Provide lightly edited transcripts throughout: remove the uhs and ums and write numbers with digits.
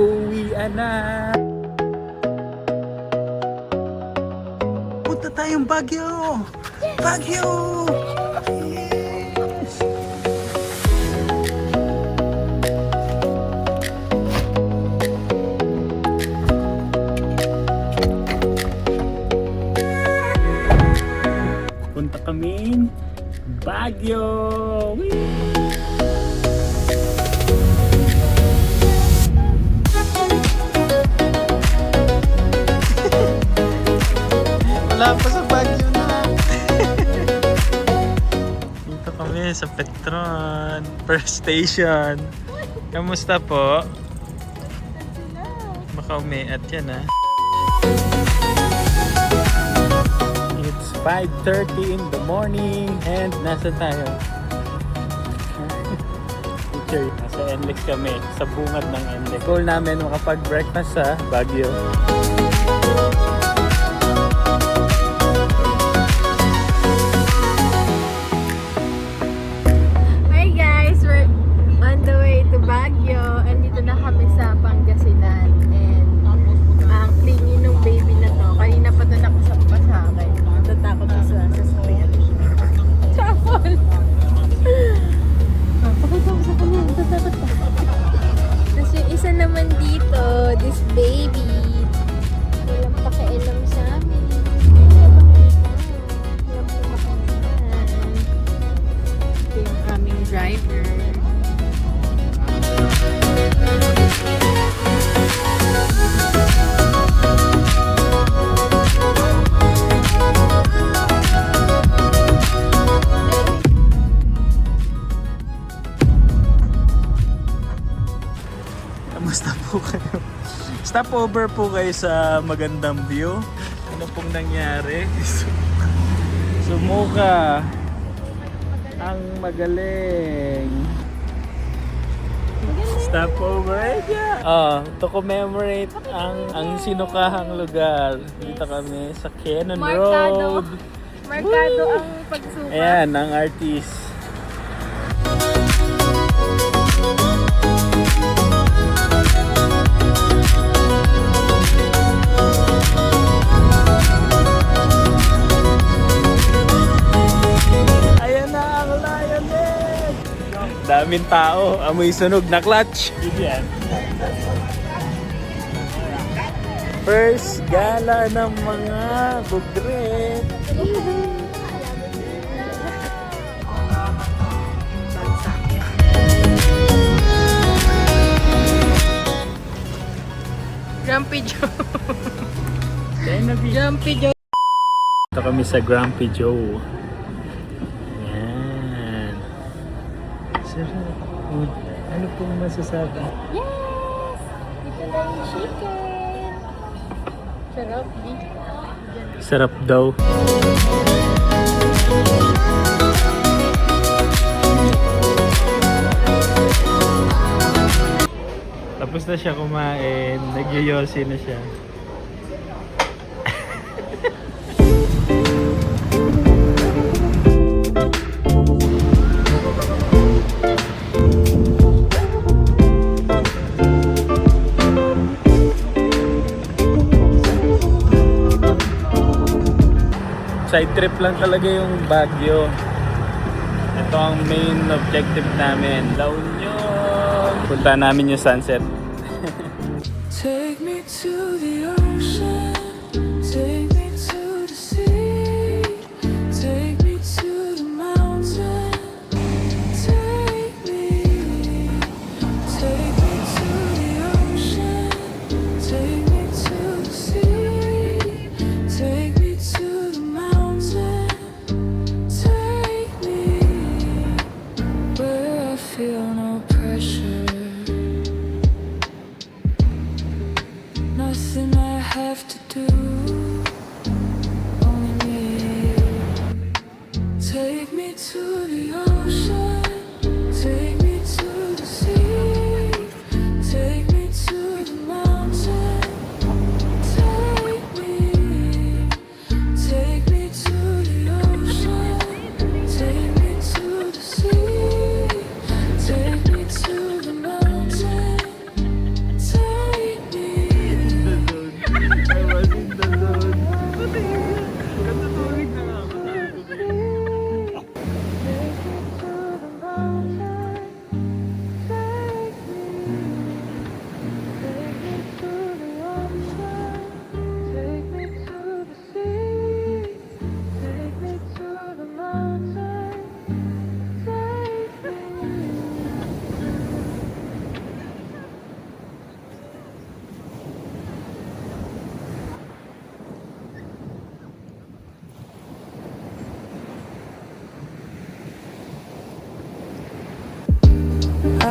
Uwian na. Punta tayong Baguio. Baguio. Yes. Punta kami Baguio. Wala pa sa Baguio na. Dito kami sa Petron First Station. Kamusta po? Baka umiat yan ha. It's 5:30 in the morning and nasa tayo? Teacher, nasa NLEX kami. Sa bungad ng NLEX. Goal namin makapag-breakfast sa Baguio. Baguio, andito na kami sa Pangasinan and ang clingy nung baby na to. Kanina pa ito nakasapa sa akin. Natatakot na sa sasakyan. Chapol! Pakita ko sa kanya, natatakot pa. Tapos yung isa naman dito, this baby, walang pakialam sa amin. Walang pakialam. Ito yung aming driver. Kamusta po kayo? Stopover po kayo sa magandang view. Ano pong nangyari? Sumuka ang magaling. Stopover to commemorate ang sinukahang lugar. Dito kami sa Cannon Road. Markado ang pagsuka. Ayan, ang artist. Daming tao, amoy sunog na clutch. Yan. First gala ng mga bugre. Grumpy Joe. Grumpy Joe. Ito kami sa Grumpy Joe. Ano pong masasabi? Yes! Ito na yung chicken. Sarap, di? Sarap daw. Tapos na siya kumain. Nagyoyosi na siya. Side trip lang talaga yung Baguio. Ito ang main objective namin. La Union. Punta namin yung sunset. Take me to the ocean. Take me to the sea. Take me to the mountain. Take me to the ocean. Take me to the sea. Take me to the mountain. Take me where I feel no pressure. Nothing I have to do, only me. Take me to the ocean, take me to the sea, take me to the mountain, take me to the ocean, take me to the sea, take me to the mountain, take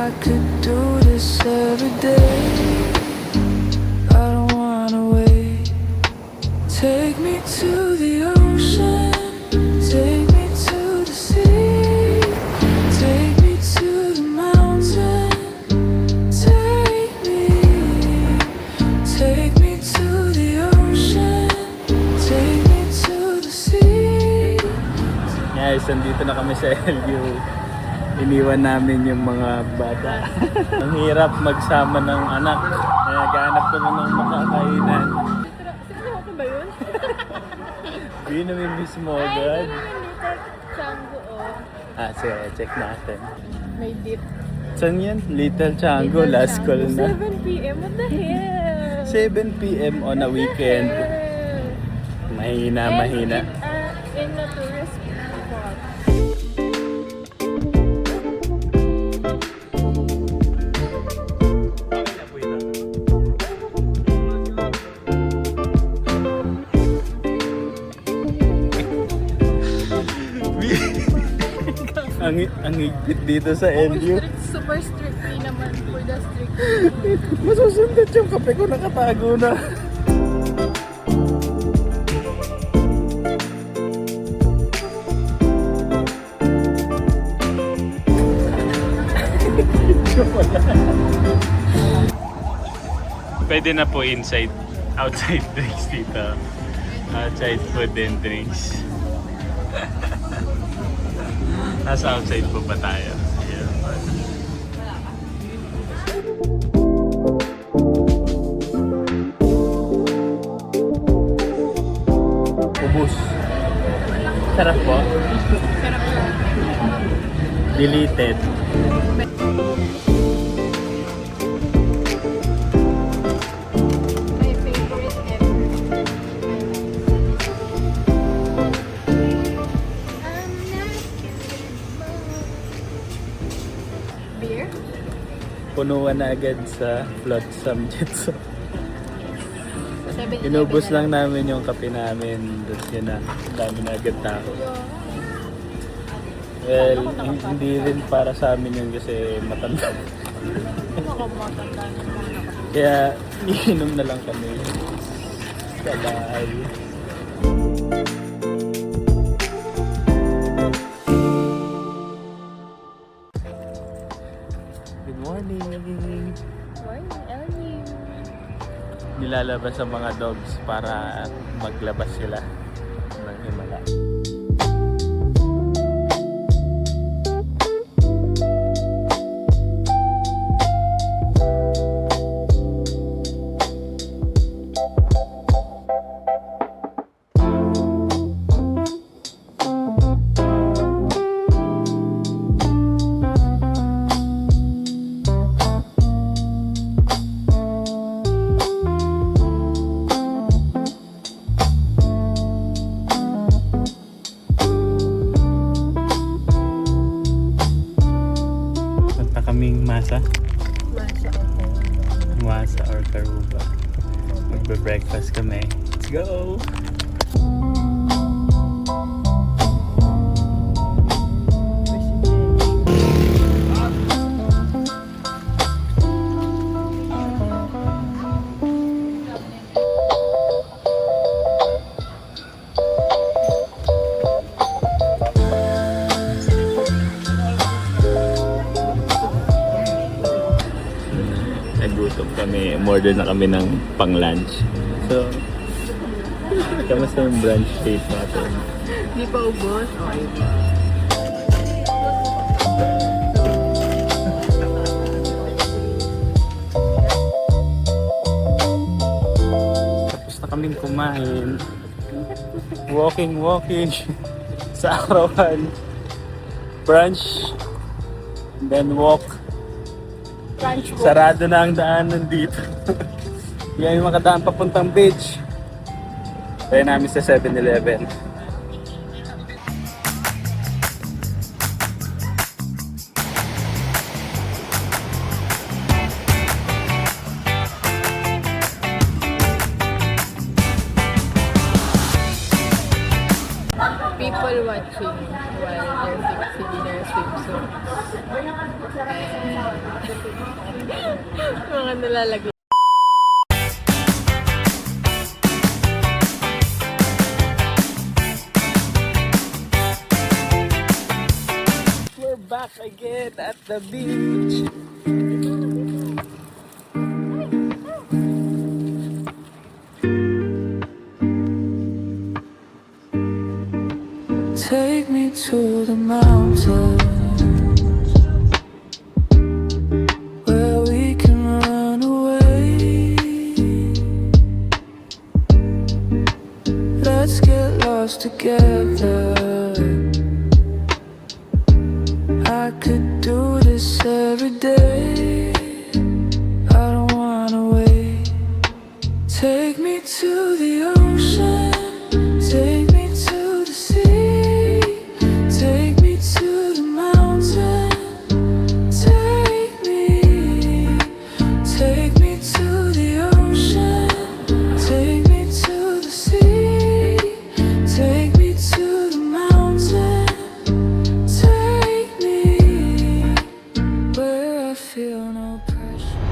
I could do this every day. I don't wanna wait. Take me to the ocean. Take me to the sea. Take me to the mountain. Take me to the ocean. Take me to the sea. Guys, nandito na kami sa LU. Iniwan namin yung mga bata. Ang hirap magsama ng anak. Kaya naghanap kami ng makakainan. Siguro ko ba yun? Di namimiss mo agad. Chango, oh. Sige, check natin. May dip. Saan yan? Little Chango, last call na. 7 p.m. What the hell? 7 p.m. on a weekend. Mahina. In a tourist spot. ang higpit dito sa LU. Super strictly naman for the strict. Masusunod yung kape ko, nakatago na. Pwede na po inside, outside drinks dito. Outside food and drinks. Nasa outside po ba tayo? Ayan. Ubus. Sarap po. Deleted. My favorite ever. Beer? Punuan na agad sa Flotsam Jetso. 7-Eleven Inubos na lang namin yung kape namin. Tapos yun na, dami na agad tao. Well, hindi rin para sa amin yun kasi matanda. Kaya, iinom na lang kami. Sa bahay. Good morning! Morning, Ellie. Nilalabas ang mga dogs para maglabas sila ng himala. Punta kaming Masa or Karuba. Magbe-breakfast kami. Let's go! Nagutom kami, order na kami ng pang-lunch. So, kamusta yung brunch date natin? Di pa ubos? Okay. Tapos na kaming kumain. Walking sa arawan. Brunch, then walk. Sarado na ang daanan dito. Yan yung makadaan papuntang beach. Tayo namin sa 7-Eleven. People watching while they're fixing their swimsuits. lalagyan. We're back again at the beach. Take me to the mountains where we can run away. Let's get lost together. I could do this every day. I don't wanna wait. Take me to the ocean. Take me to the sea. Take me to the mountain. Take me to the ocean. Take me to the sea. Take me to the mountain. Take me where I feel no pressure.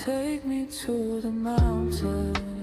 Take me to the mountains